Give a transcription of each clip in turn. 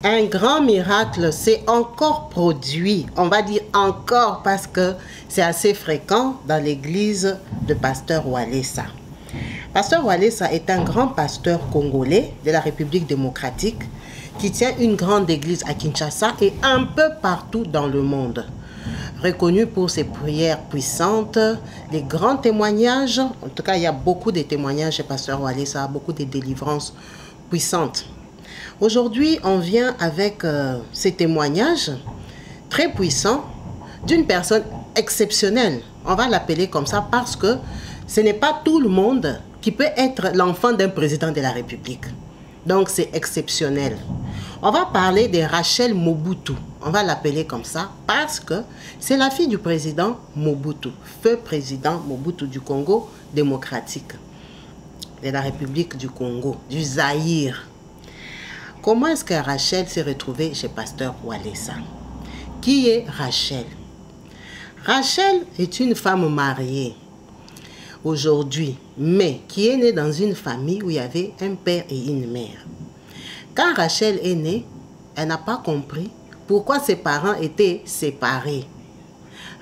Un grand miracle s'est encore produit, on va dire encore parce que c'est assez fréquent dans l'église de Pasteur Walesa. Pasteur Walesa est un grand pasteur congolais de la République démocratique qui tient une grande église à Kinshasa et un peu partout dans le monde. Reconnu pour ses prières puissantes, des grands témoignages, en tout cas il y a beaucoup de témoignages chez Pasteur Walesa, beaucoup de délivrances puissantes. Aujourd'hui, on vient avec ces témoignages très puissants d'une personne exceptionnelle. On va l'appeler comme ça parce que ce n'est pas tout le monde qui peut être l'enfant d'un président de la République. Donc, c'est exceptionnel. On va parler de Rachel Mobutu. On va l'appeler comme ça parce que c'est la fille du président Mobutu, feu président Mobutu du Congo démocratique, de la République du Congo, du Zaïre. Comment est-ce que Rachel s'est retrouvée chez Pasteur Walesa? Qui est Rachel? Rachel est une femme mariée aujourd'hui, mais qui est née dans une famille où il y avait un père et une mère. Quand Rachel est née, elle n'a pas compris pourquoi ses parents étaient séparés.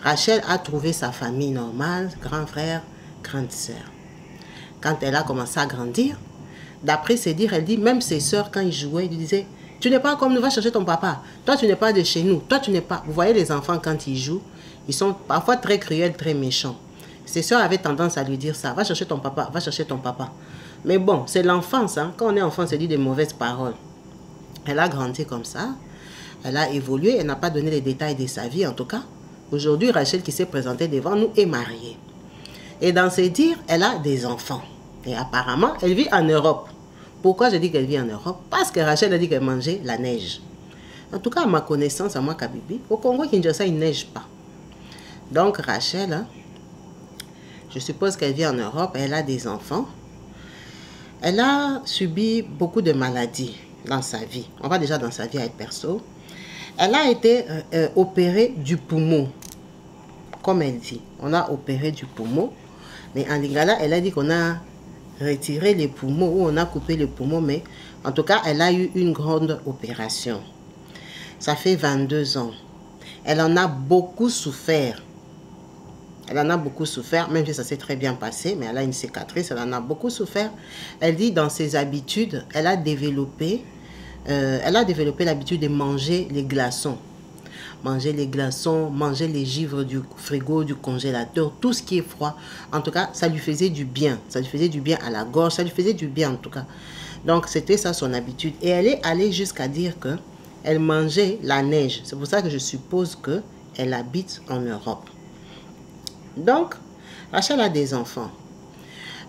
Rachel a trouvé sa famille normale, grand frère, grande sœur. Quand elle a commencé à grandir, d'après ses dires, elle dit, même ses sœurs, quand ils jouaient, ils lui disaient, tu n'es pas comme nous, va chercher ton papa. Toi, tu n'es pas de chez nous. Toi, tu n'es pas... Vous voyez les enfants, quand ils jouent, ils sont parfois très cruels, très méchants. Ses sœurs avaient tendance à lui dire ça, va chercher ton papa, va chercher ton papa. Mais bon, c'est l'enfance. Hein. Quand on est enfant, on se dit de mauvaises paroles. Elle a grandi comme ça. Elle a évolué. Elle n'a pas donné les détails de sa vie, en tout cas. Aujourd'hui, Rachel, qui s'est présentée devant nous, est mariée. Et dans ses dires, elle a des enfants. Et apparemment, elle vit en Europe. Pourquoi je dis qu'elle vit en Europe? Parce que Rachel a dit qu'elle mangeait la neige. En tout cas, à ma connaissance, à moi, Kabibi, au Congo, Kinshasa, il ne neige pas. Donc, Rachel, hein, je suppose qu'elle vit en Europe, elle a des enfants. Elle a subi beaucoup de maladies dans sa vie. On va déjà dans sa vie avec perso. Elle a été opérée du poumon, comme elle dit. On a opéré du poumon. Mais en Lingala, elle a dit qu'on a retiré les poumons ou on a coupé les poumons. Mais en tout cas, elle a eu une grande opération. Ça fait 22 ans. Elle en a beaucoup souffert. Elle en a beaucoup souffert, même si ça s'est très bien passé, mais elle a une cicatrice, elle en a beaucoup souffert. Elle dit dans ses habitudes, elle a développé l'habitude de manger les glaçons. Manger les glaçons, manger les givres du frigo, du congélateur, tout ce qui est froid. En tout cas, ça lui faisait du bien. Ça lui faisait du bien à la gorge, ça lui faisait du bien en tout cas. Donc, c'était ça son habitude. Et elle est allée jusqu'à dire qu'elle mangeait la neige. C'est pour ça que je suppose qu'elle habite en Europe. Donc, Rachel a des enfants.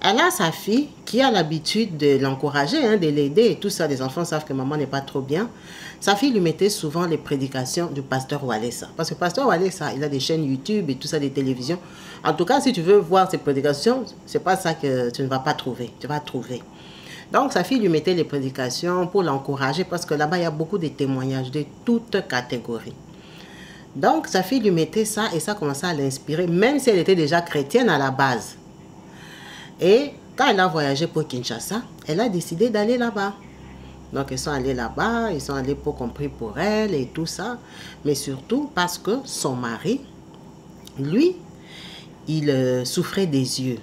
Elle a sa fille qui a l'habitude de l'encourager, hein, de l'aider et tout ça. Les enfants savent que maman n'est pas trop bien. Sa fille lui mettait souvent les prédications du pasteur Walesa. Parce que le pasteur Walesa, il a des chaînes YouTube et tout ça, des télévisions. En tout cas, si tu veux voir ses prédications, c'est pas ça que tu ne vas pas trouver. Tu vas trouver. Donc, sa fille lui mettait les prédications pour l'encourager parce que là-bas, il y a beaucoup de témoignages de toutes catégories. Donc, sa fille lui mettait ça et ça commençait à l'inspirer, même si elle était déjà chrétienne à la base. Et quand elle a voyagé pour Kinshasa, elle a décidé d'aller là-bas. Donc, ils sont allés là-bas, ils sont allés pour qu'on prie pour elle et tout ça. Mais surtout parce que son mari, lui, il souffrait des yeux.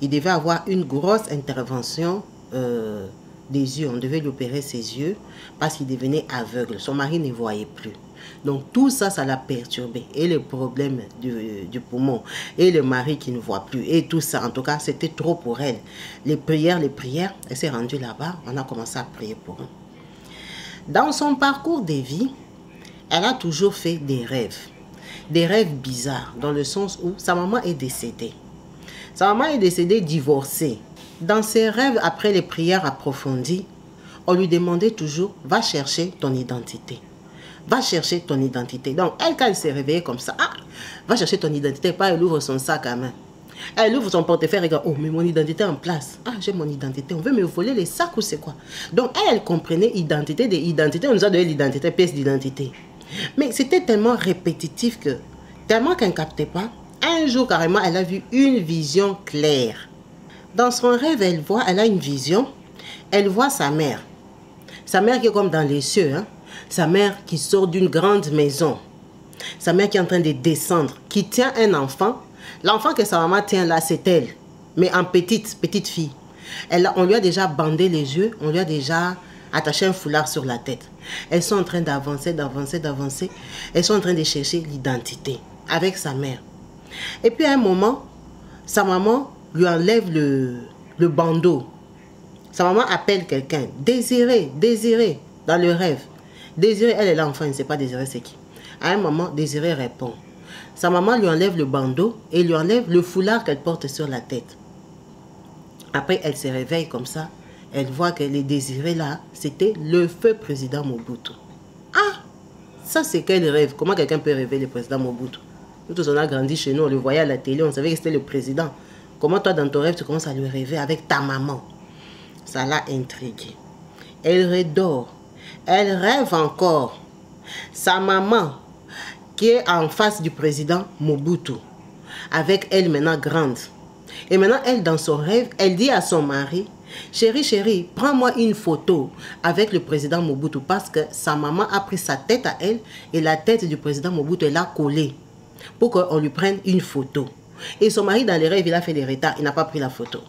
Il devait avoir une grosse intervention des yeux. On devait lui opérer ses yeux parce qu'il devenait aveugle. Son mari ne voyait plus. Donc tout ça, ça l'a perturbé. Et le problème du poumon. Et le mari qui ne voit plus. Et tout ça, en tout cas, c'était trop pour elle. Les prières. Elle s'est rendue là-bas. On a commencé à prier pour elle. Dans son parcours de vie, elle a toujours fait des rêves. Des rêves bizarres. Dans le sens où sa maman est décédée. Sa maman est décédée divorcée. Dans ses rêves, après les prières approfondies, on lui demandait toujours, va chercher ton identité. Va chercher ton identité. Donc, elle, quand elle s'est réveillée comme ça, va chercher ton identité. Pas, elle ouvre son sac à main. Elle ouvre son portefeuille, regarde, oh, mais mon identité est en place. Ah, j'ai mon identité. On veut me voler les sacs ou c'est quoi? Donc, elle comprenait identité des identités. On nous a donné l'identité, pièce d'identité. Mais c'était tellement répétitif que, tellement qu'elle ne captait pas, un jour, carrément, elle a vu une vision claire. Dans son rêve, elle a une vision. Elle voit sa mère. Sa mère qui est comme dans les cieux, hein. Sa mère qui sort d'une grande maison. Sa mère qui est en train de descendre, qui tient un enfant. L'enfant que sa maman tient là, c'est elle. Mais en petite fille. On lui a déjà bandé les yeux, on lui a déjà attaché un foulard sur la tête. Elles sont en train d'avancer. Elles sont en train de chercher l'identité avec sa mère. Et puis à un moment, sa maman lui enlève le bandeau. Sa maman appelle quelqu'un. Désiré, dans le rêve. Désiré, elle est l'enfant, elle ne sait pas Désiré c'est qui. À un moment, Désiré répond. Sa maman lui enlève le bandeau et lui enlève le foulard qu'elle porte sur la tête. Après, elle se réveille comme ça. Elle voit que les Désirés là, c'était le feu président Mobutu. Ah, ça c'est quel rêve. Comment quelqu'un peut rêver le président Mobutu? Nous tous on a grandi chez nous, on le voyait à la télé, on savait que c'était le président. Comment toi dans ton rêve tu commences à le rêver avec ta maman? Ça l'a intriguée. Elle redort. Elle rêve encore. Sa maman qui est en face du président Mobutu. Avec elle maintenant grande. Et maintenant elle dans son rêve, elle dit à son mari, chérie, prends-moi une photo avec le président Mobutu parce que sa maman a pris sa tête à elle et la tête du président Mobutu, elle l'a collée pour qu'on lui prenne une photo. Et son mari dans les rêves, il a fait des retards, il n'a pas pris la photo.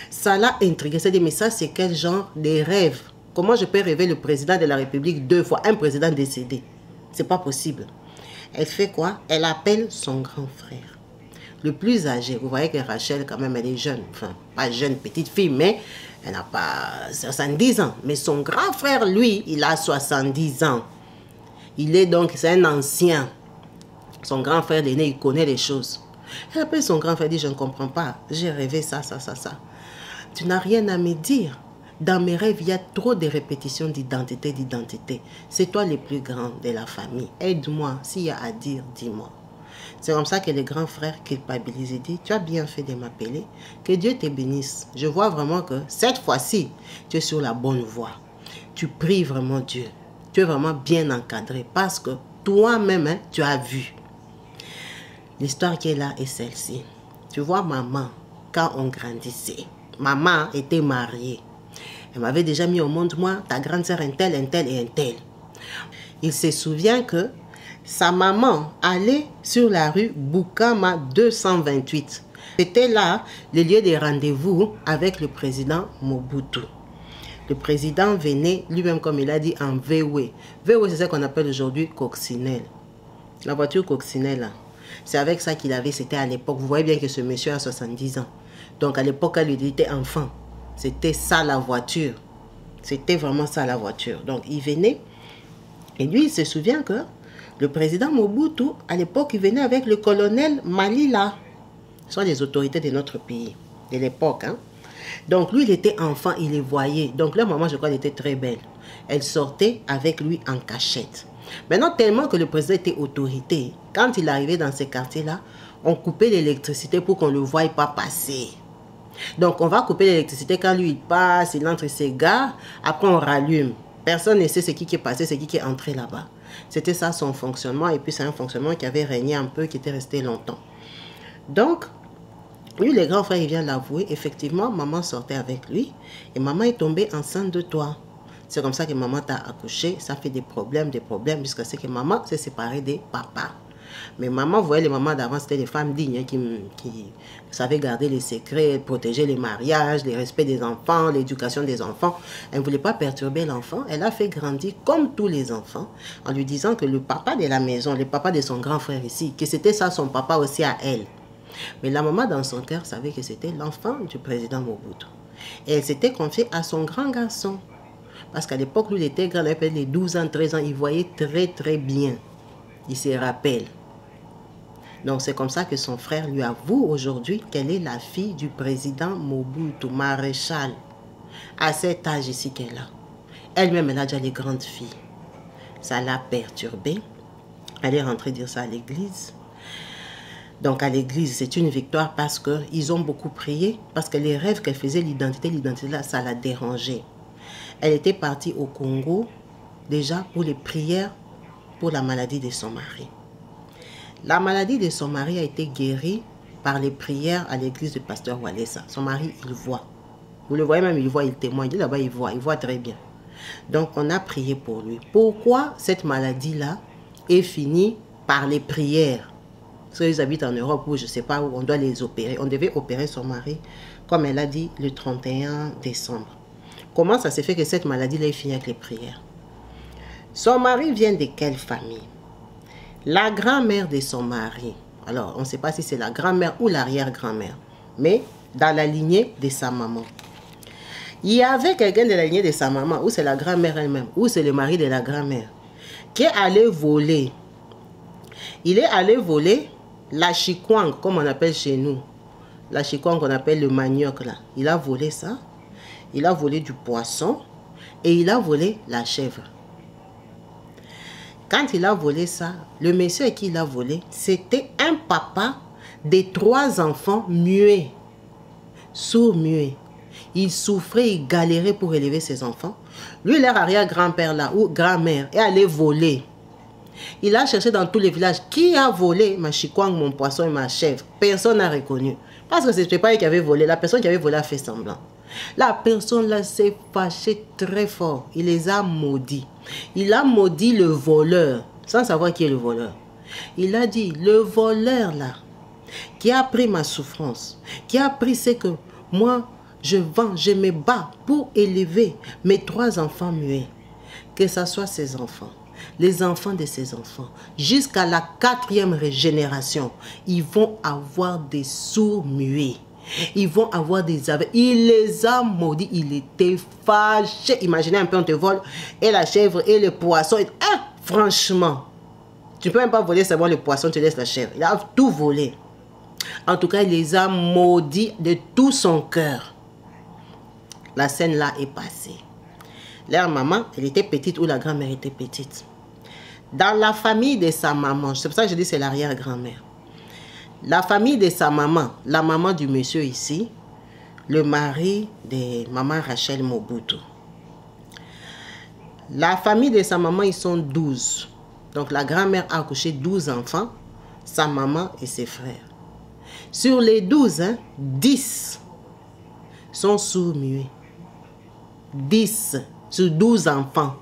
Ça l'a intrigué, c'est dit mais ça c'est quel genre de rêve? Comment je peux rêver le président de la République 2 fois, un président décédé? C'est pas possible. Elle fait quoi? Elle appelle son grand frère. Le plus âgé, vous voyez que Rachel quand même elle est jeune, enfin pas jeune petite fille mais elle n'a pas 70 ans. Mais son grand frère lui, il a 70 ans. Il est donc, c'est un ancien. Son grand frère l'aîné, il connaît les choses. Elle appelle son grand frère, dit je ne comprends pas, j'ai rêvé ça. Tu n'as rien à me dire. Dans mes rêves, il y a trop de répétitions d'identité. C'est toi le plus grand de la famille. Aide-moi, s'il y a à dire, dis-moi. C'est comme ça que le grand frère culpabilise et dit, tu as bien fait de m'appeler, que Dieu te bénisse. Je vois vraiment que cette fois-ci, tu es sur la bonne voie. Tu pries vraiment Dieu. Tu es vraiment bien encadré parce que toi-même, hein, tu as vu. L'histoire qui est là est celle-ci. Tu vois maman, quand on grandissait, maman était mariée. Elle m'avait déjà mis au monde, moi, ta grande sœur, un tel. Il se souvient que sa maman allait sur la rue Bukama 228. C'était là le lieu des rendez-vous avec le président Mobutu. Le président venait lui-même, comme il a dit, en VW. VW, c'est ce qu'on appelle aujourd'hui coccinelle. La voiture coccinelle, là. C'est avec ça qu'il avait, c'était à l'époque. Vous voyez bien que ce monsieur a 70 ans. Donc à l'époque, quand il était enfant, c'était ça la voiture. C'était vraiment ça la voiture. Donc il venait, et lui, il se souvient que le président Mobutu, à l'époque, il venait avec le colonel Malila. Ce sont les autorités de notre pays, de l'époque. Hein? Donc lui, il était enfant, il les voyait. Donc leur maman, je crois, elle était très belle. Elle sortait avec lui en cachette. Maintenant, tellement que le président était autorité, quand il arrivait dans ces quartiers-là, on coupait l'électricité pour qu'on ne le voie pas passer. Donc, on va couper l'électricité quand lui, il passe, il entre ses gars, après on rallume. Personne ne sait ce qui est passé, ce qui est entré là-bas. C'était ça son fonctionnement, et puis c'est un fonctionnement qui avait régné un peu, qui était resté longtemps. Donc, lui, le grand frère, il vient l'avouer, effectivement, maman sortait avec lui, et maman est tombée enceinte de toi. C'est comme ça que maman t'a accouché, ça fait des problèmes, jusqu'à ce que maman s'est séparée des papas. Mais maman, vous voyez, les mamans d'avant, c'était des femmes dignes qui savaient garder les secrets, protéger les mariages, le respect des enfants, l'éducation des enfants. Elle ne voulait pas perturber l'enfant. Elle a fait grandir comme tous les enfants en lui disant que le papa de la maison, le papa de son grand frère ici, que c'était ça son papa aussi à elle. Mais la maman, dans son cœur, savait que c'était l'enfant du président Mobutu. Et elle s'était confiée à son grand garçon. Parce qu'à l'époque, lui, il était grand, il avait les 12 ans, 13 ans, il voyait très bien. Il se rappelle. Donc, c'est comme ça que son frère lui avoue aujourd'hui qu'elle est la fille du président Mobutu, maréchal. À cet âge ici qu'elle a. Elle-même, elle a déjà les grandes filles. Ça l'a perturbée. Elle est rentrée dire ça à l'église. Donc, à l'église, c'est une victoire parce qu'ils ont beaucoup prié. Parce que les rêves qu'elle faisait, l'identité là, ça l'a dérangée. Elle était partie au Congo, déjà pour les prières pour la maladie de son mari. La maladie de son mari a été guérie par les prières à l'église du pasteur Walesa. Son mari, il voit. Vous le voyez même, il voit, il témoigne. Là-bas, il voit très bien. Donc, on a prié pour lui. Pourquoi cette maladie-là est finie par les prières? Parce qu'ils habitent en Europe où je ne sais pas où on doit les opérer. On devait opérer son mari, comme elle a dit, le 31 décembre. Comment ça s'est fait que cette maladie-là est finie avec les prières? Son mari vient de quelle famille? La grand-mère de son mari. Alors, on ne sait pas si c'est la grand-mère ou l'arrière-grand-mère. Mais dans la lignée de sa maman. Il y avait quelqu'un de la lignée de sa maman, ou c'est la grand-mère elle-même, ou c'est le mari de la grand-mère, qui est allé voler. Il est allé voler la chikwang, comme on appelle chez nous. La chikwang qu'on appelle le manioc là. Il a volé ça. Il a volé du poisson. Et il a volé la chèvre. Quand il a volé ça, le monsieur à qui il a volé, c'était un papa de 3 enfants muets. Sourds-muets. Il souffrait, il galérait pour élever ses enfants. Lui, leur arrière-grand-père là, ou grand-mère, est allé voler. Il a cherché dans tous les villages qui a volé ma chikwang, mon poisson et ma chèvre. Personne n'a reconnu. Parce que ce n'était pas lui qui avait volé. La personne qui avait volé a fait semblant. La personne là s'est fâchée très fort. Il les a maudits. Il a maudit le voleur, sans savoir qui est le voleur. Il a dit, le voleur là, qui a pris ma souffrance, qui a pris ce que moi, je vends, je me bats pour élever mes 3 enfants muets. Que ce soit ses enfants, les enfants de ses enfants, jusqu'à la 4e génération, ils vont avoir des sourds muets. Ils vont avoir des aveugles. Il les a maudits. Il était fâché. Imaginez un peu, on te vole et la chèvre et le poisson. Ah, franchement, tu ne peux même pas voler seulement le poisson, tu laisses la chèvre. Il a tout volé. En tout cas, il les a maudits de tout son cœur. La scène là est passée. Leur maman, elle était petite ou la grand-mère était petite. Dans la famille de sa maman, c'est pour ça que je dis c'est l'arrière-grand-mère. La famille de sa maman, la maman du monsieur ici, le mari de maman Rachel Mobutu. La famille de sa maman, ils sont 12. Donc la grand-mère a accouché 12 enfants, sa maman et ses frères. Sur les 12, 10 sont sourds-muets. 10 sur 12 enfants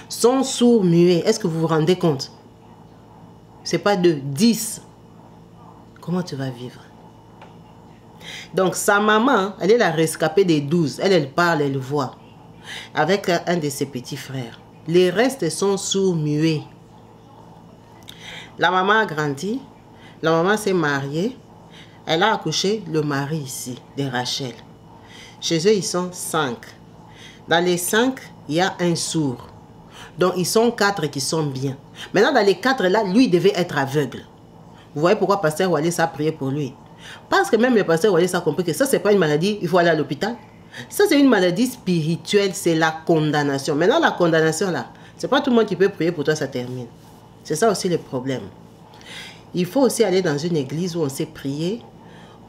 sont sourds-muets. Est-ce que vous vous rendez compte? Ce n'est pas 2, 10. Comment tu vas vivre? Donc, sa maman, elle est la rescapée des 12. Elle parle, elle voit. Avec un de ses petits frères. Les restes sont sourds-muets. La maman a grandi. La maman s'est mariée. Elle a accouché le mari ici, de Rachel. Chez eux, ils sont 5. Dans les 5, il y a un sourd. Donc, ils sont 4 qui sont bien. Maintenant, dans les 4 là, lui, il devait être aveugle. Vous voyez pourquoi Pasteur Wallace a prié pour lui? Parce que même le Pasteur Wallace a compris que ça, ce n'est pas une maladie, il faut aller à l'hôpital. Ça, c'est une maladie spirituelle, c'est la condamnation. Maintenant, la condamnation, là, ce n'est pas tout le monde qui peut prier pour toi, ça termine. C'est ça aussi le problème. Il faut aussi aller dans une église où on sait prier,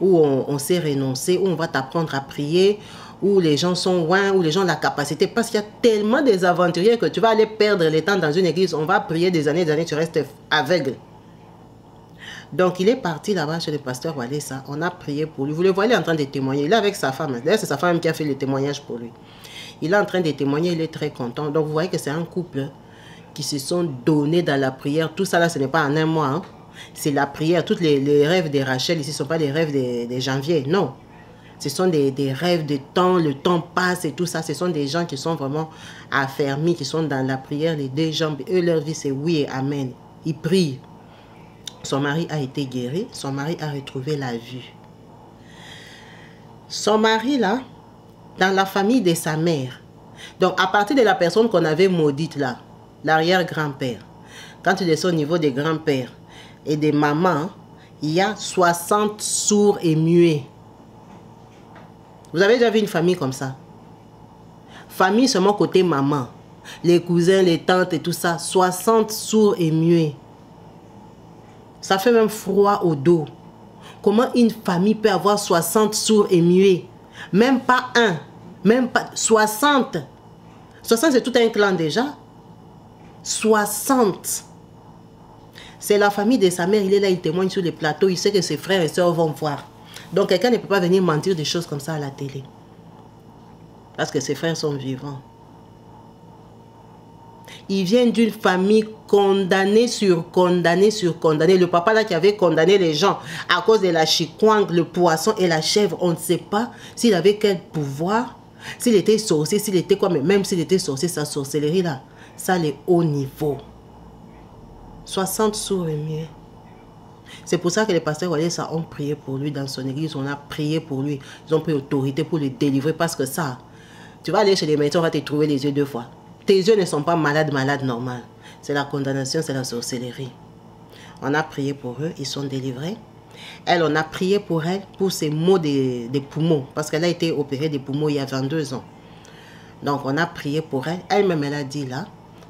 où on sait renoncer, où on va t'apprendre à prier, où les gens sont loin, où les gens ont la capacité. Parce qu'il y a tellement des aventuriers que tu vas aller perdre le temps dans une église. On va prier des années, tu restes aveugle. Donc, il est parti là-bas chez le pasteur Wallace. On a prié pour lui. Vous le voyez en train de témoigner. Il est avec sa femme. D'ailleurs, c'est sa femme qui a fait le témoignage pour lui. Il est en train de témoigner. Il est très content. Donc, vous voyez que c'est un couple qui se sont donnés dans la prière. Tout ça, là, ce n'est pas en un mois. Hein. C'est la prière. Tous les rêves de Rachel ici ne sont pas des rêves de janvier. Non. Ce sont des rêves de temps. Le temps passe et tout ça. Ce sont des gens qui sont vraiment affermis, qui sont dans la prière. Les 2 jambes. Eux, leur vie, c'est oui et amen. Ils prient. Son mari a été guéri. Son mari a retrouvé la vue. Son mari, là, dans la famille de sa mère. Donc, à partir de la personne qu'on avait maudite, là, l'arrière-grand-père, quand tu descends au niveau des grands-pères et des mamans, il y a 60 sourds et muets. Vous avez déjà vu une famille comme ça? Famille seulement côté maman. Les cousins, les tantes et tout ça. 60 sourds et muets. Ça fait même froid au dos. Comment une famille peut avoir 60 sourds et muets? Même pas un. Même pas 60. 60, c'est tout un clan déjà. 60. C'est la famille de sa mère. Il est là, il témoigne sur les plateaux. Il sait que ses frères et sœurs vont voir. Donc, quelqu'un ne peut pas venir mentir des choses comme ça à la télé. Parce que ses frères sont vivants. Il vient d'une famille condamnée sur condamnée sur condamnée. Le papa là qui avait condamné les gens à cause de la chikwang, le poisson et la chèvre, on ne sait pas s'il avait quel pouvoir, s'il était sorcier, s'il était quoi, mais même s'il était sorcier, sa sorcellerie là, ça les hauts niveaux. 60 sourds et mieux. C'est pour ça que les pasteurs Walesa ont prié pour lui dans son église. On a prié pour lui. Ils ont pris autorité pour le délivrer parce que ça, tu vas aller chez les médecins, on va te trouver les yeux 2 fois. Tes yeux ne sont pas malades normal. C'est la condamnation, c'est la sorcellerie. On a prié pour eux, ils sont délivrés. Elle, on a prié pour elle, pour ses maux des poumons, parce qu'elle a été opérée des poumons il y a 22 ans. Donc, on a prié pour elle. Elle-même, elle a dit là,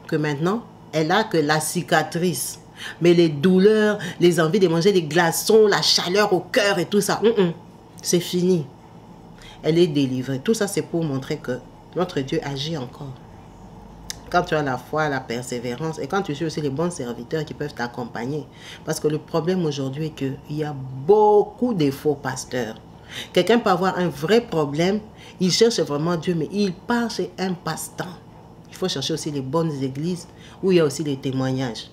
que maintenant, elle a que la cicatrice. Mais les douleurs, les envies de manger des glaçons, la chaleur au cœur et tout ça, c'est fini. Elle est délivrée. Tout ça, c'est pour montrer que notre Dieu agit encore. Quand tu as la foi, la persévérance, et quand tu suis aussi les bons serviteurs qui peuvent t'accompagner. Parce que le problème aujourd'hui est qu'il y a beaucoup de faux pasteurs. Quelqu'un peut avoir un vrai problème, il cherche vraiment Dieu, mais il part chez un passe-temps. Il faut chercher aussi les bonnes églises où il y a aussi les témoignages.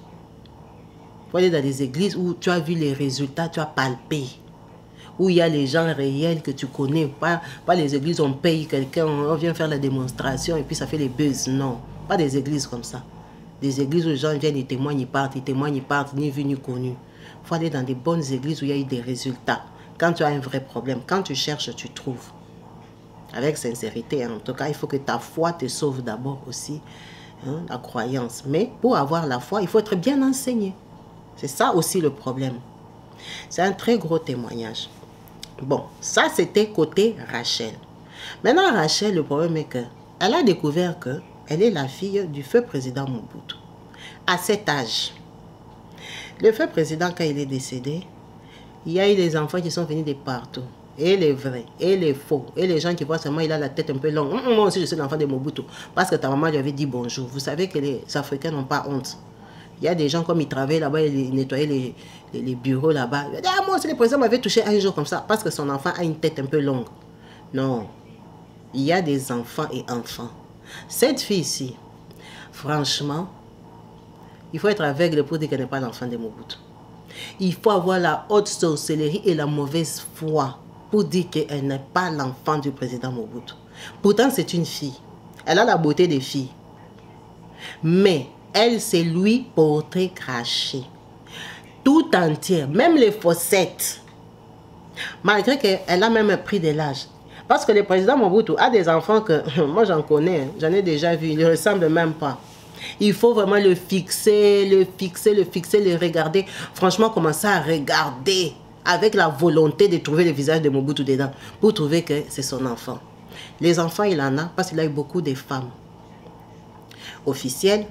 Il faut aller dans des églises où tu as vu les résultats, tu as palpé. Où il y a les gens réels que tu connais. Pas les églises où on paye quelqu'un, on vient faire la démonstration et puis ça fait les buzz. Non, pas des églises comme ça. Des églises où les gens viennent, ils témoignent, ils partent, ni vu ni connu. Il faut aller dans des bonnes églises où il y a eu des résultats. Quand tu as un vrai problème, quand tu cherches, tu trouves. Avec sincérité, en tout cas, il faut que ta foi te sauve d'abord aussi, la croyance. Mais pour avoir la foi, il faut être bien enseigné. C'est ça aussi le problème. C'est un très gros témoignage. Bon, ça c'était côté Rachel. Maintenant Rachel, le problème est qu'elle a découvert qu'elle est la fille du feu président Mobutu. À cet âge, le feu président, quand il est décédé, il y a eu des enfants qui sont venus de partout. Et les vrais, et les faux, et les gens qui voient seulement il a la tête un peu longue. Moi aussi je suis l'enfant de Mobutu. Parce que ta maman lui avait dit bonjour. Vous savez que les Africains n'ont pas honte. Il y a des gens comme ils travaillaient là-bas, ils nettoyaient les bureaux là-bas. Ah, moi aussi, le président m'avait touché un jour comme ça, parce que son enfant a une tête un peu longue. Non. Il y a des enfants et enfants. Cette fille-ci, franchement, il faut être aveugle pour dire qu'elle n'est pas l'enfant de Mobutu. Il faut avoir la haute sorcellerie et la mauvaise foi pour dire qu'elle n'est pas l'enfant du président Mobutu. Pourtant, c'est une fille. Elle a la beauté des filles. Mais elle, c'est lui portrait craché. Tout entière, même les fossettes. Malgré qu'elle a même pris de l'âge. Parce que le président Mobutu a des enfants que, moi j'en connais, j'en ai déjà vu, ils ne ressemblent même pas. Il faut vraiment le fixer, le regarder. Franchement, commencer à regarder avec la volonté de trouver le visage de Mobutu dedans pour trouver que c'est son enfant. Les enfants, il en a parce qu'il a eu beaucoup de femmes officielles.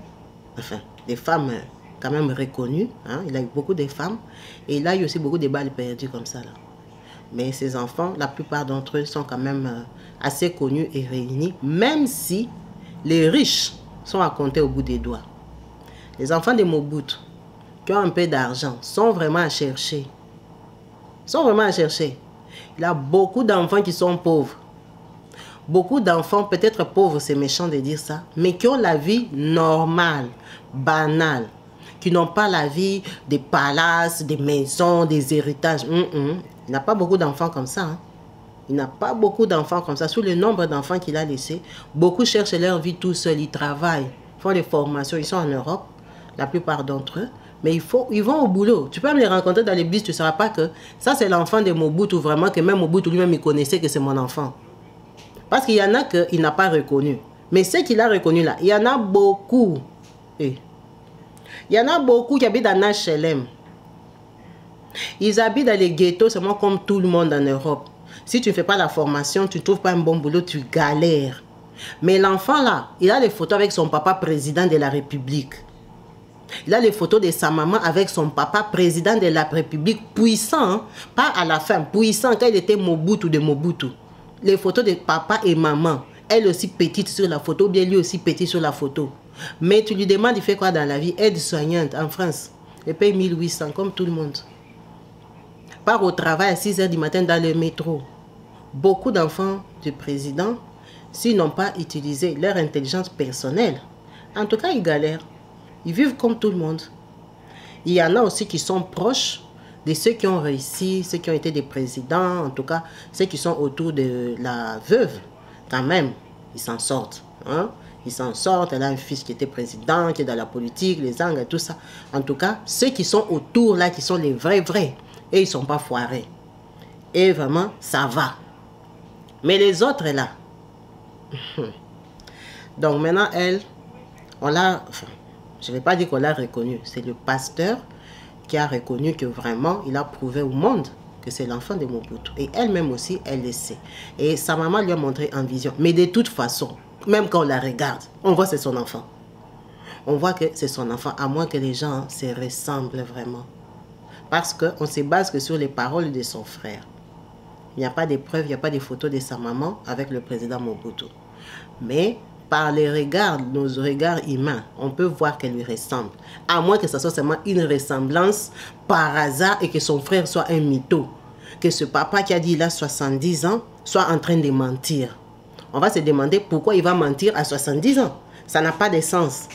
Enfin, des femmes quand même reconnues. Il a eu beaucoup de femmes. Et il a eu aussi beaucoup de balles perdues comme ça. Là. Mais ces enfants, la plupart d'entre eux sont quand même assez connus et réunis. Même si les riches sont à compter au bout des doigts. Les enfants de Mobutu, qui ont un peu d'argent, sont vraiment à chercher. Il y a beaucoup d'enfants qui sont pauvres. Beaucoup d'enfants, peut-être pauvres, c'est méchant de dire ça, mais qui ont la vie normale, banale, qui n'ont pas la vie des palaces, des maisons, des héritages. Il n'a pas beaucoup d'enfants comme ça. Il n'a pas beaucoup d'enfants comme ça. Sous le nombre d'enfants qu'il a laissés, beaucoup cherchent leur vie tout seuls. Ils travaillent, font des formations. Ils sont en Europe, la plupart d'entre eux. Mais ils vont au boulot. Tu peux même les rencontrer dans les bus, tu ne sauras pas que ça, c'est l'enfant de Mobutu, vraiment, que même Mobutu lui-même, il connaissait que c'est mon enfant. Parce qu'il y en a qu'il n'a pas reconnu. Mais ceux qu'il a reconnus là, il y en a beaucoup. Il y en a beaucoup qui habitent en HLM. Ils habitent dans les ghettos seulement comme tout le monde en Europe. Si tu ne fais pas la formation, tu ne trouves pas un bon boulot, tu galères. Mais l'enfant là, il a les photos avec son papa président de la République. Il a les photos de sa maman avec son papa président de la République, puissant, pas à la fin, puissant quand il était Mobutu de Mobutu. Les photos de papa et maman, elle aussi petite sur la photo, ou bien lui aussi petit sur la photo. Mais tu lui demandes, il fait quoi dans la vie? Aide-soignante en France. Il paye 1800 comme tout le monde. Part au travail à 6 h du matin dans le métro. Beaucoup d'enfants du président, s'ils n'ont pas utilisé leur intelligence personnelle, En tout cas, ils galèrent. Ils vivent comme tout le monde. Il y en a aussi qui sont proches de ceux qui ont réussi, ceux qui ont été des présidents, en tout cas, ceux qui sont autour de la veuve. Quand même, ils s'en sortent. Hein? Ils s'en sortent. Elle a un fils qui était président, qui est dans la politique, les angles et tout ça. En tout cas, ceux qui sont autour là, qui sont les vrais, et ils ne sont pas foirés. Et vraiment, ça va. Mais les autres là. Donc maintenant, elle, on l'a, enfin, je ne vais pas dire qu'on l'a reconnu. C'est le pasteur qui a reconnu que vraiment, il a prouvé au monde que c'est l'enfant de Mobutu. Et elle-même aussi, elle le sait. Et sa maman lui a montré en vision. Mais de toute façon, même quand on la regarde, on voit que c'est son enfant. On voit que c'est son enfant, à moins que les gens se ressemblent vraiment. Parce qu'on se base que sur les paroles de son frère. Il n'y a pas de preuves, il n'y a pas de photos de sa maman avec le président Mobutu. Mais par les regards, nos regards humains, on peut voir qu'elle lui ressemble. À moins que ce soit seulement une ressemblance par hasard et que son frère soit un mytho. Que ce papa qui a dit il a 70 ans soit en train de mentir. On va se demander pourquoi il va mentir à 70 ans. Ça n'a pas de sens.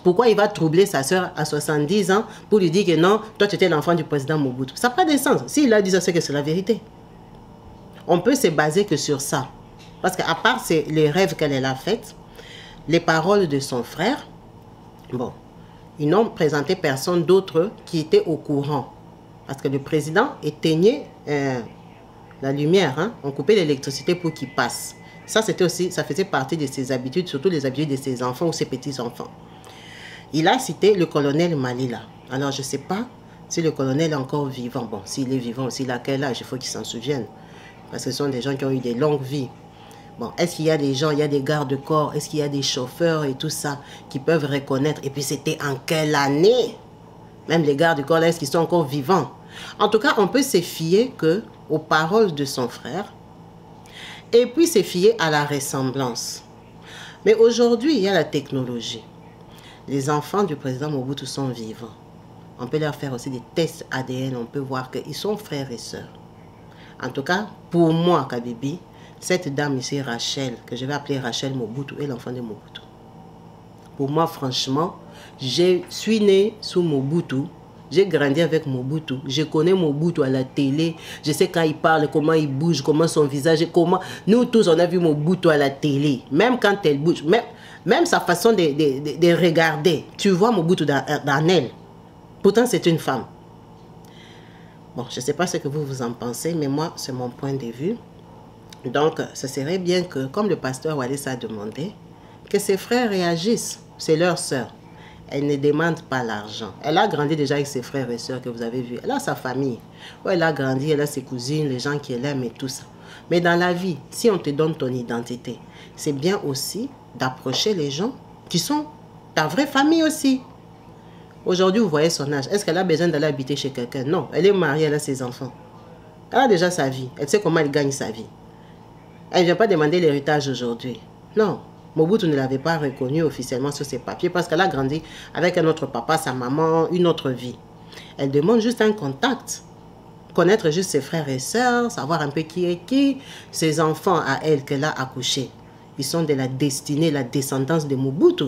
Pourquoi il va troubler sa soeur à 70 ans pour lui dire que non, toi tu étais l'enfant du président Mobutu. Ça n'a pas de sens. S'il a dit ça, c'est que c'est la vérité. On peut se baser que sur ça. Parce qu'à part les rêves qu'elle a faits, les paroles de son frère, bon, ils n'ont présenté personne d'autre qui était au courant. Parce que le président éteignait la lumière, hein? On coupait l'électricité pour qu'il passe. Ça, c'était aussi, ça faisait partie de ses habitudes, surtout les habitudes de ses enfants ou ses petits-enfants. Il a cité le colonel Malila. Alors, je ne sais pas si le colonel est encore vivant. Bon, s'il est vivant, s'il a quel âge, il faut qu'il s'en souvienne. Parce que ce sont des gens qui ont eu des longues vies. Bon, est-ce qu'il y a des gens, il y a des gardes-corps, est-ce qu'il y a des chauffeurs et tout ça qui peuvent reconnaître? Et puis, c'était en quelle année? Même les gardes-corps, là, est-ce qu'ils sont encore vivants? En tout cas, on peut se fier aux paroles de son frère et puis se fier à la ressemblance. Mais aujourd'hui, il y a la technologie. Les enfants du président Mobutu sont vivants. On peut leur faire aussi des tests ADN, on peut voir qu'ils sont frères et sœurs. En tout cas, pour moi, Kabibi, cette dame ici, Rachel, que je vais appeler Rachel Mobutu, est l'enfant de Mobutu. Pour moi, franchement, je suis né sous Mobutu. J'ai grandi avec Mobutu. Je connais Mobutu à la télé. Je sais quand il parle, comment il bouge, comment son visage, comment... Nous tous, on a vu Mobutu à la télé. Même quand elle bouge, même sa façon de regarder. Tu vois Mobutu dans elle. Pourtant, c'est une femme. Bon, je ne sais pas ce que vous en pensez, mais moi, c'est mon point de vue. Donc, ce serait bien que, comme le pasteur Wallace a demandé, que ses frères réagissent. C'est leur sœur. Elle ne demande pas l'argent. Elle a grandi déjà avec ses frères et sœurs que vous avez vus. Elle a sa famille. Où elle a grandi, elle a ses cousines, les gens qui l'aiment et tout ça. Mais dans la vie, si on te donne ton identité, c'est bien aussi d'approcher les gens qui sont ta vraie famille aussi. Aujourd'hui, vous voyez son âge. Est-ce qu'elle a besoin d'aller habiter chez quelqu'un? Non. Elle est mariée, elle a ses enfants. Elle a déjà sa vie. Elle sait comment elle gagne sa vie. Elle ne vient pas demander l'héritage aujourd'hui. Non. Mobutu ne l'avait pas reconnu officiellement sur ses papiers parce qu'elle a grandi avec un autre papa, sa maman, une autre vie. Elle demande juste un contact. Connaître juste ses frères et sœurs, savoir un peu qui est qui. Ses enfants à elle qu'elle a accouchés. Ils sont de la destinée, la descendance de Mobutu.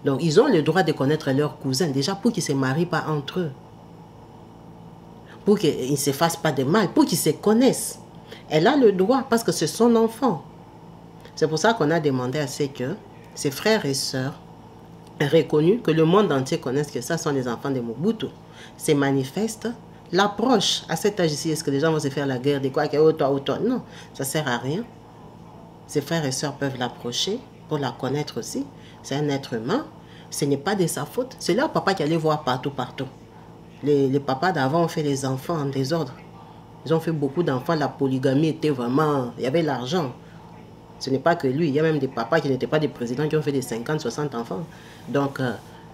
Donc, ils ont le droit de connaître leurs cousins, déjà pour qu'ils ne se marient pas entre eux. Pour qu'ils ne se fassent pas de mal, pour qu'ils se connaissent. Elle a le droit parce que c'est son enfant. C'est pour ça qu'on a demandé à ce que ses frères et sœurs aient reconnu que le monde entier connaisse que ça sont les enfants de Mobutu. C'est manifeste l'approche. À cet âge-ci, est-ce que les gens vont se faire la guerre de quoi que oh toi. Non, ça ne sert à rien. Ses frères et sœurs peuvent l'approcher pour la connaître aussi. C'est un être humain. Ce n'est pas de sa faute. C'est leur papa qui allait voir partout. Les papas d'avant ont fait les enfants en désordre. Ils ont fait beaucoup d'enfants. La polygamie était vraiment... Il y avait l'argent. Ce n'est pas que lui. Il y a même des papas qui n'étaient pas des présidents qui ont fait des 50, 60 enfants. Donc,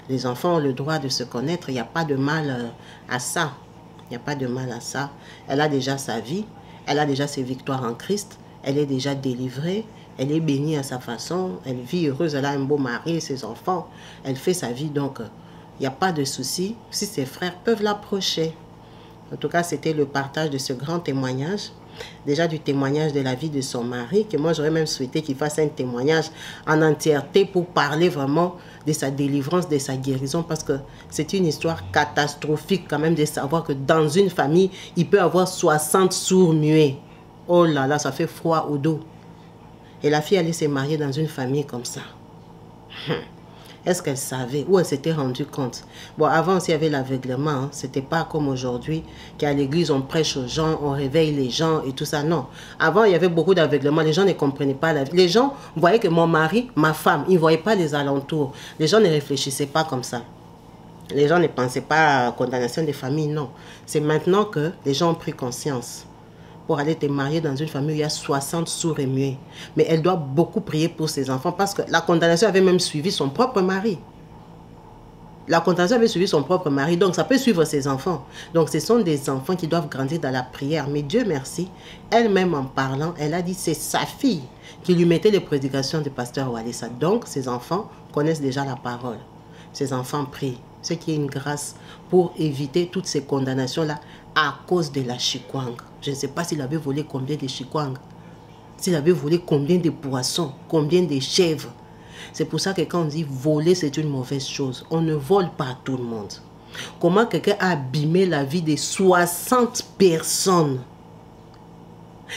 les enfants ont le droit de se connaître. Il n'y a pas de mal à ça. Il n'y a pas de mal à ça. Elle a déjà sa vie. Elle a déjà ses victoires en Christ. Elle est déjà délivrée. Elle est bénie à sa façon. Elle vit heureuse. Elle a un beau mari, ses enfants. Elle fait sa vie. Donc, il n'y a pas de souci si ses frères peuvent l'approcher. En tout cas, c'était le partage de ce grand témoignage. déjà du témoignage de la vie de son mari, que moi j'aurais même souhaité qu'il fasse un témoignage en entièreté pour parler vraiment de sa délivrance, de sa guérison, parce que c'est une histoire catastrophique quand même de savoir que dans une famille, il peut y avoir 60 sourds muets. Oh là là, ça fait froid au dos. Et la fille allait se marier dans une famille comme ça. Est-ce qu'elle savait ou elle s'était rendue compte? Bon, avant aussi, il y avait l'aveuglement. Hein. Ce n'était pas comme aujourd'hui, qu'à l'église, on prêche aux gens, on réveille les gens et tout ça. Non. Avant, il y avait beaucoup d'aveuglement. Les gens ne comprenaient pas la vie. Les gens voyaient que mon mari, ma femme, ils ne voyaient pas les alentours. Les gens ne réfléchissaient pas comme ça. Les gens ne pensaient pas à la condamnation des familles, non. C'est maintenant que les gens ont pris conscience. Pour aller te marier dans une famille où il y a 60 sourds et muets. Mais elle doit beaucoup prier pour ses enfants parce que la condamnation avait même suivi son propre mari. La condamnation avait suivi son propre mari, donc ça peut suivre ses enfants. Donc ce sont des enfants qui doivent grandir dans la prière. Mais Dieu merci, elle-même en parlant, elle a dit c'est sa fille qui lui mettait les prédications du pasteur Walesa. Donc ses enfants connaissent déjà la parole. Ses enfants prient. Ce qui est une grâce pour éviter toutes ces condamnations-là à cause de la chikwang. Je ne sais pas s'il avait volé combien de chikwang, s'il avait volé combien de poissons, combien de chèvres. C'est pour ça que quand on dit voler, c'est une mauvaise chose. On ne vole pas à tout le monde. Comment quelqu'un a abîmé la vie de 60 personnes?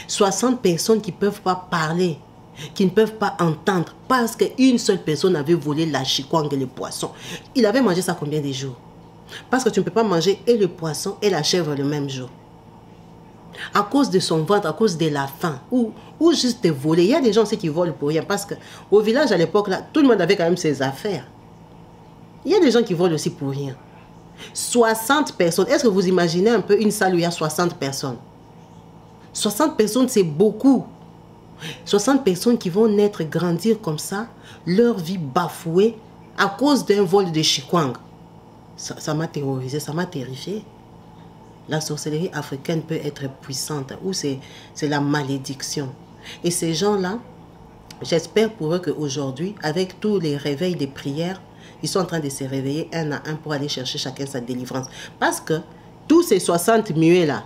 60 personnes qui ne peuvent pas parler, qui ne peuvent pas entendre, parce qu'une seule personne avait volé la chikwang et les poissons. Il avait mangé ça combien de jours? Parce que tu ne peux pas manger et le poisson et la chèvre le même jour. À cause de son ventre, à cause de la faim, ou juste de voler. Il y a des gens aussi qui volent pour rien, parce qu'au village à l'époque, là, tout le monde avait quand même ses affaires. Il y a des gens qui volent aussi pour rien. 60 personnes. Est-ce que vous imaginez un peu une salle où il y a 60 personnes? 60 personnes, c'est beaucoup. 60 personnes qui vont naître, grandir comme ça, leur vie bafouée à cause d'un vol de chikwang. Ça m'a terrorisé, ça m'a terrifié. La sorcellerie africaine peut être puissante, ou c'est la malédiction. Et ces gens-là, j'espère pour eux qu'aujourd'hui, avec tous les réveils des prières, ils sont en train de se réveiller un à un pour aller chercher chacun sa délivrance. Parce que tous ces 60 muets-là,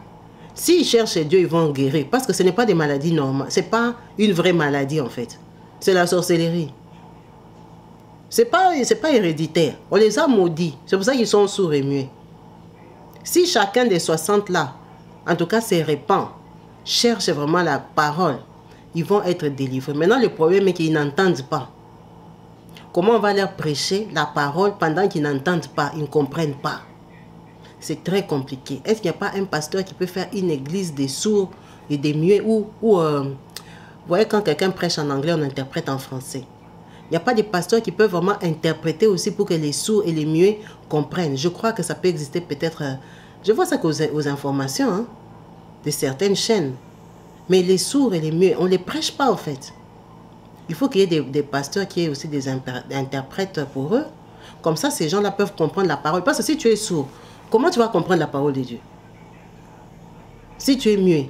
s'ils cherchent Dieu, ils vont guérir. Parce que ce n'est pas des maladies normales. Ce n'est pas une vraie maladie en fait. C'est la sorcellerie. Ce n'est pas héréditaire. On les a maudits. C'est pour ça qu'ils sont sourds et muets. Si chacun des 60 là, en tout cas se répand, cherche vraiment la parole, ils vont être délivrés. Maintenant, le problème est qu'ils n'entendent pas. Comment on va leur prêcher la parole pendant qu'ils n'entendent pas, ils ne comprennent pas? C'est très compliqué. Est-ce qu'il n'y a pas un pasteur qui peut faire une église des sourds et des muets ou vous voyez, quand quelqu'un prêche en anglais, on interprète en français. Il n'y a pas de pasteurs qui peuvent vraiment interpréter aussi pour que les sourds et les muets comprennent. Je crois que ça peut exister peut-être. Je vois ça aux informations hein, de certaines chaînes. Mais les sourds et les muets, on ne les prêche pas en fait. Il faut qu'il y ait des pasteurs qui aient aussi des interprètes pour eux. Comme ça, ces gens-là peuvent comprendre la parole. Parce que si tu es sourd, comment tu vas comprendre la parole de Dieu? Si tu es muet,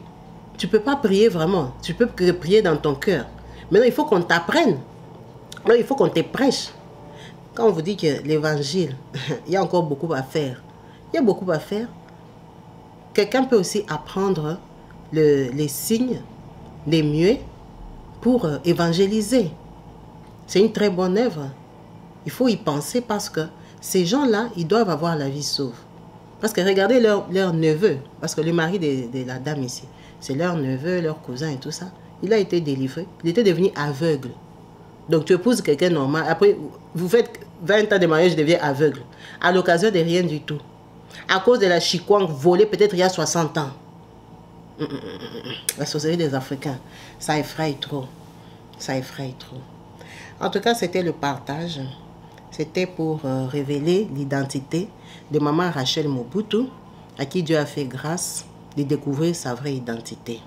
tu ne peux pas prier vraiment. Tu peux prier dans ton cœur. Maintenant, il faut qu'on t'apprenne. Alors, il faut qu'on te prêche. Quand on vous dit que l'évangile, il y a encore beaucoup à faire. Il y a beaucoup à faire. Quelqu'un peut aussi apprendre les signes, les muets, pour évangéliser. C'est une très bonne œuvre. Il faut y penser parce que ces gens-là, ils doivent avoir la vie sauve. Parce que regardez leur neveu, parce que le mari de la dame ici, c'est leur neveu, leur cousin et tout ça. Il a été délivré. Il était devenu aveugle. Donc tu épouses quelqu'un normal. Après, vous faites 20 ans de mariage, je deviens aveugle. À l'occasion de rien du tout. À cause de la chikwang volée peut-être il y a 60 ans. La sorcellerie des Africains, ça effraie trop. Ça effraie trop. En tout cas, c'était le partage. C'était pour révéler l'identité de maman Rachel Mobutu, à qui Dieu a fait grâce de découvrir sa vraie identité.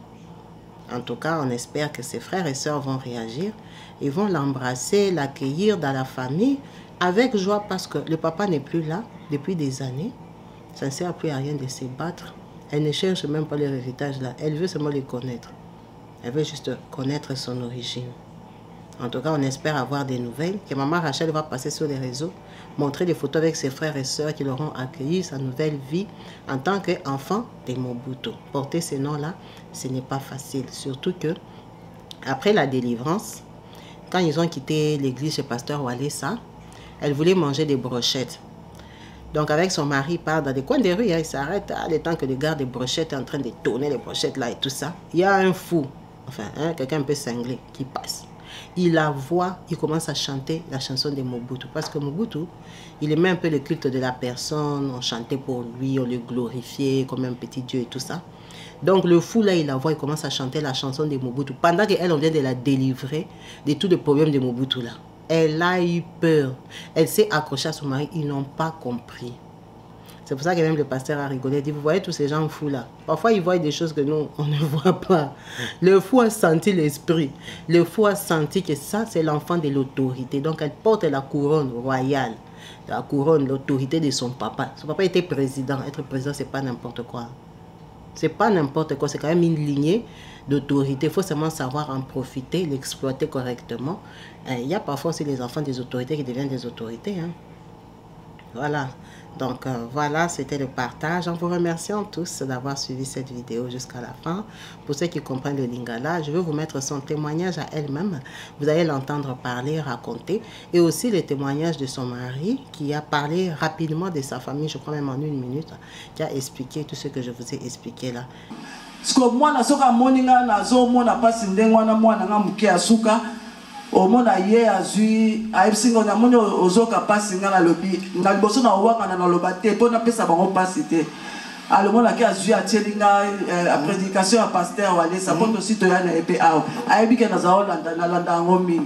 En tout cas, on espère que ses frères et sœurs vont réagir. Ils vont l'embrasser, l'accueillir dans la famille avec joie parce que le papa n'est plus là depuis des années. Ça ne sert plus à rien de se battre. Elle ne cherche même pas leur héritage là. Elle veut seulement les connaître. Elle veut juste connaître son origine. En tout cas, on espère avoir des nouvelles, que maman Rachel va passer sur les réseaux montrer des photos avec ses frères et sœurs qui l'auront accueilli, sa nouvelle vie en tant qu'enfant de Mobutu. Porter ces noms-là, ce n'est pas facile. Surtout que, après la délivrance, quand ils ont quitté l'église chez Pasteur Walesa, elle voulait manger des brochettes. Donc avec son mari, il part dans des coins des rues, il s'arrête, le temps que le gars des brochettes est en train de tourner les brochettes là et tout ça. Il y a un fou, enfin quelqu'un un peu cinglé qui passe. Il la voit, il commence à chanter la chanson de Mobutu. Parce que Mobutu, il aimait un peu le culte de la personne, on chantait pour lui, on le glorifiait comme un petit dieu et tout ça. Donc le fou là, il la voit, il commence à chanter la chanson de Mobutu. Pendant qu'elle, on vient de la délivrer de tous les problèmes de Mobutu là. Elle a eu peur. Elle s'est accrochée à son mari. Ils n'ont pas compris. C'est pour ça que même le pasteur a rigolé. Il dit, vous voyez tous ces gens fous là. Parfois, ils voient des choses que nous, on ne voit pas. Le fou a senti l'esprit. Le fou a senti que ça, c'est l'enfant de l'autorité. Donc, elle porte la couronne royale. La couronne, l'autorité de son papa. Son papa était président. Être président, c'est pas n'importe quoi. C'est pas n'importe quoi. C'est quand même une lignée d'autorité. Il faut seulement savoir en profiter, l'exploiter correctement. Il y a parfois aussi les enfants des autorités qui deviennent des autorités. Hein. Voilà. Donc voilà, c'était le partage. En vous remerciant tous d'avoir suivi cette vidéo jusqu'à la fin. Pour ceux qui comprennent le lingala, je vais vous mettre son témoignage à elle-même. Vous allez l'entendre parler, raconter. Et aussi le témoignage de son mari qui a parlé rapidement de sa famille, je crois même en 1 minute, qui a expliqué tout ce que je vous ai expliqué là. Parce que moi, je suis au monde aye azui aipsingo na moni ozoka pasi nga na lobi na liboso na waka na lobate pona pesa bango pasi te alomona ki azui atielinga a prédication à pasteur Walesa poto sito ya na epe awo ayebi na zaola na landa ngomi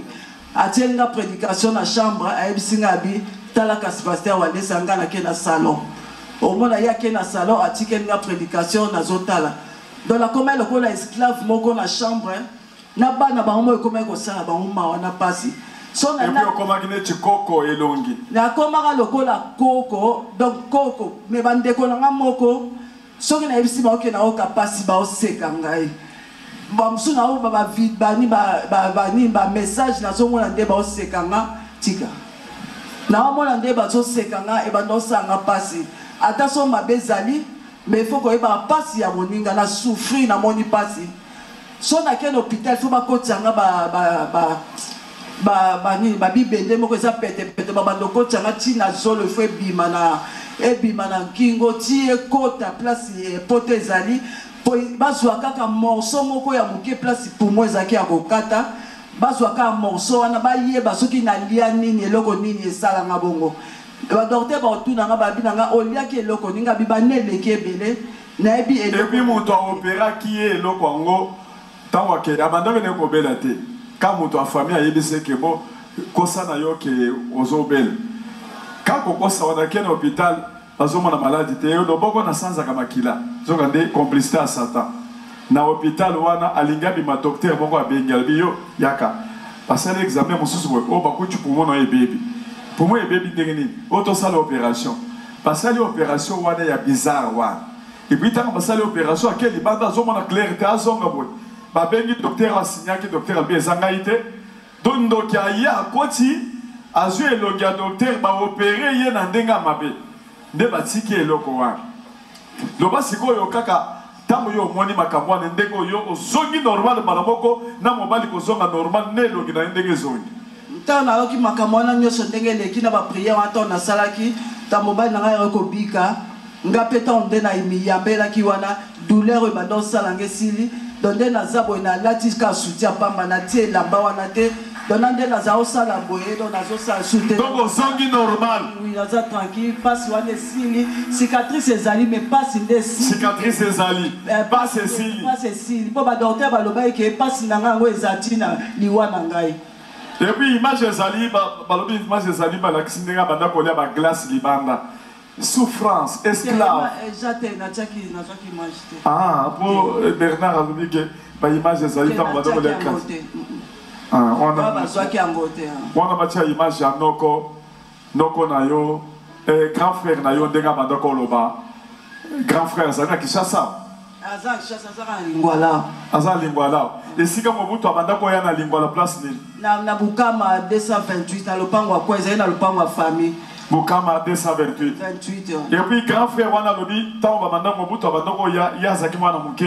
atielinga prédication na chambre ayebisinga bi tala kasi pasteur Walesa nga na ke na salon au monde ya ke na salon atikelinga prédication na zotala dans la comme le ko la esclave moko na chambre na bana bango ekoma kosala bango mawa na pasi so na na koma kine chikoko elongi na koma ka lokola koko donc koko me bandeko na moko so na ebisi ba okena oka pasi ba oseka ngai ba msu na ba vide bani ba message na so mona nde ba oseka nga tika na mona nde ba so seka nga e ba ndosanga pasi ata so mabezali mais faut ko e ba pasi ya moninga na souffrir na moni pasi. Si on a un hôpital, il faut pas que bibende moko eza pete babandoko tanga tina zolo fwe bimana ebimana kingo tie kota place pote ezali po bazwa kaka morceau moko ya moke place pour moi ezaki ya kokata bazwa kaka morceau wana bayeba soki na lia nini eloko nini esala nga bongo ba docteur ba otuna nga babi nga olia ki eloko ninga bibaneleki ebele na ebi eloko epi moto opéra ki eloko ngo tango ke abanda bene ko bela te ka moto a famille ayebise ke bo kosa na yo ke ozobel ka ko kosa wana ke na hôpital bazomona maladie te yo loboko na sanza ka makila zoka nde complicité à Satan na hôpital wana alinga bi ma docteur moko abengal bi yo yaka passer l'examen mosusu o bakuti pour moi na bébé pour moi bébé ndengeni auto sala opération passer l'opération wana ya bizarre wana et puis tant passer l'opération à quel banda zomona clarté azonga boy ba bengi docteur asigna ki docteur albi ezangaite dondo ki aya koti azu elongi ya docteur ba opérer ye na ndenga mabe nde batiki eloko wana loba sikoyo kaka tango yo moni makambo wana ndenge oyo ozongi normal bana moko na mobali kozonga normal ne elongi na ndenge ezongi ntango nayoki makambo wana nyonso ndenge eleki na bapriere wana ntango nasalaki ta mobali na ngai ayokobika nga mpe ntango nde na miyambelaki wana douleur oyo banda osala nga esili donde naza boye nalati ka soutien pamba natie elamba wana te dona nde naza osala boye do nazosala soutien donc ozongi normal oui naza tranquille pasi wana esili cicatrice ezali mais pasi nde esili cicatrice ezali pasi esili pasi esili mpo badocteur balobaki ke pasi na ngai yango eza ntina liwa na ngai et puis image ezali balobi image ezali balakisi ndenge banda kolia baglace libanda souffrance, esclave. Ah, pour Bernard a dit que par image des alliés, on va donner les classes. On a matière image à Noko Nayo, grand frère Nayo, Denga Bandoko Loba, grand frère Zana Kishasa. Azan Lingwala. Et si comme vous, tu as Bandako Yana Lingwala place ni. Na Bukama 228, à l'opango à quoi, na l'opango à famille. Bukama 228. 28. Et puis grand frère wana lobi tant ba manda mobutu abandoko ya zaki mwana muke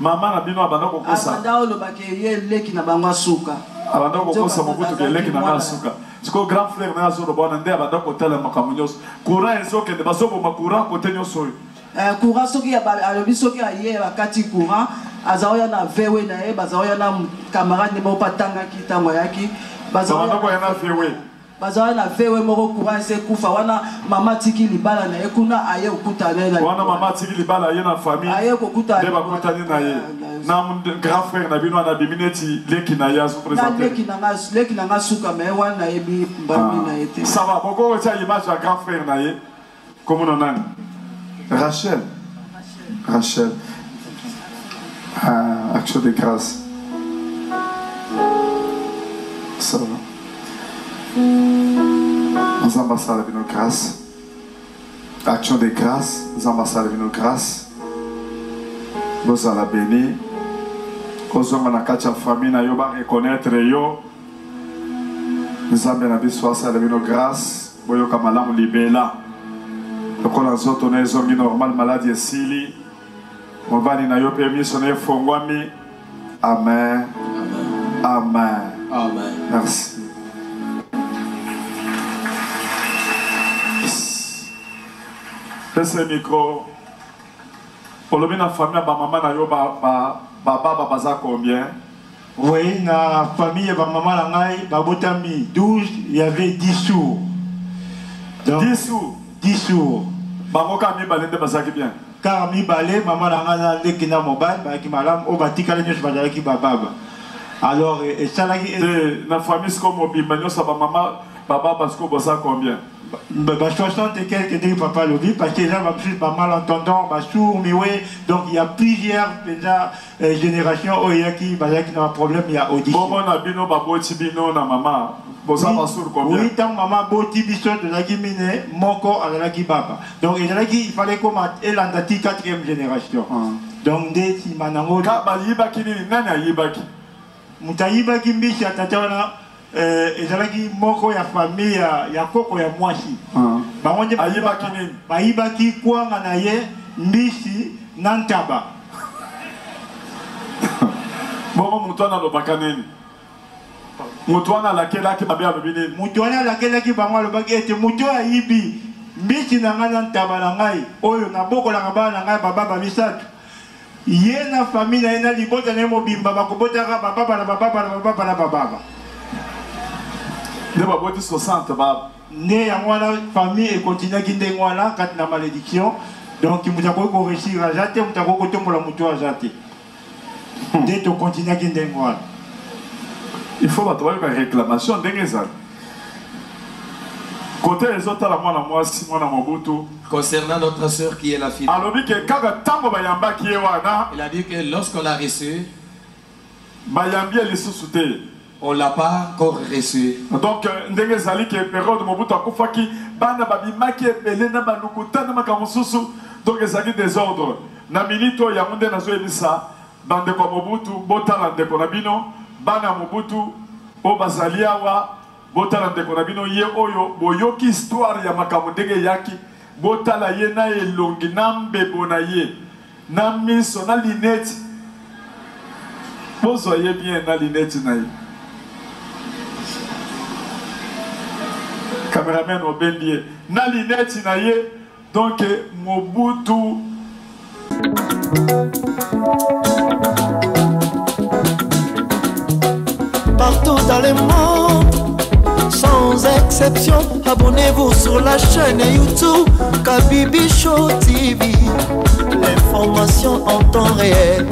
mama na bino abandoko kosa. Abandao lobake ye leki na bangwa suka. Abandoko kosa mobutu ke leki na suka. Siko grand frère na zo robona nde abandoko tala makamunyos. Courant ezoke de bazobo makura kote nyoso. Courant soki ya alobi soki aye bakati courant azaoya na vewe na ye bazaoya na camarade mo patanga kitango yaki bazabandoko ya na vewe. Bazawa na vewe moko courant se kufa wana mama tiki libala na ye kuna aye okutana na wana mama tiki libala ye na famille aye okutana de bakutani na ye na grand frère na bino na bimineti leki na ya so présenter leki na nga suka me wana ye bi mbami na yete ça va boko cha image ya grand frère na ye comme on nani Rachel action de grâce ça va nous ambassades de nos grâces. Action de grâce, nous ambassades de nos grâces. Nous allons bénir. Nous allons la famille, nous allons reconnaître yo. Nous allons bénir nos grâces. Nous allons libérer. Nous allons bénir normal maladie sili. Nous allons bénir permis sonner fongwami. Amen. Amen. Amen. Merci. Ce micro, pour le bien la famille, maman na yo baba baza combien? Oui, na famille maman la ngai babotami 12, il y avait 10 jours. 10 jours. 10 jours. Bangoka mi balende bazaki bien. Car mi balé maman la ngai na lekina mobile ba ki malam o batika le nyos bazala ki bababa. Alors et ça là na famille comme mobile manyo sa maman baba basko bosa combien? 60 et quelques dit papa le vit parce que là va malentendant sourd mais oui donc il y a plusieurs déjà générations qui n'a un problème il y a audition. Bon na bino baboti bino na maman bosa basur combien? Oui tant maman boti biso de la gimine moko à la baba donc il fallait comme elle en date 4e génération donc des si manango ka ba yibaki ni nani ayibaki mutayiba kimbishi atatawana ezalaki moko ya famille ya koko ya mwasi bangonje ayibaki nini bayibaki kwanga na ye mbisi na ntaba bongo mutu wana alobaka nini mutu wana alakelaki babe alobi nini mutu wana alakelaki bango alobaki ete mutu ayibi mbisi na ngai na ntaba na ngai oyo nabokolaka bana na ngai bababa misato ye na famille na ye na libota na ye mobimba bakobotaka bababa na bababa na bababa na bababa ne baboti 60 baba ne yango wana famille ekontinuaki ndenge wana kati na malédiction donc mutu akoki koréussir aza te mutu akoki kotombola mutu aza te nde tokontinuaki ndenge wana il faut bato bayoka réclamation ndenge ezali côté ezotala mwana mwasi mwana mobutu concernant notre sœur qui est la fille alobi ke kaka ntango bayambaki ye wana il a dit que lorsqu'on l'a reçu bayambi ye lisusu te on l'a pas encore reçu. Donc, ndenge ezali ke période mobutu akufaki bana babimaki ebele na balukuta na makambo mosusu donc ezali désordre na minute oyo yango nde nazoyebisa bandeko ya mobutu botala ndeko na bino bana mobutu oyo bazali awa botala ndeko na bino ye oyo boyoki histoire ya makambo ndenge eyaki botala ye na elongi na mbebo na ye na miso na linete bozwa ye bien na linete na ye cameraman obendi na linete na ye donc mobutu partout dans le monde sans exception abonnez-vous sur la chaîne YouTube Kabibi Show TV l'information en temps réel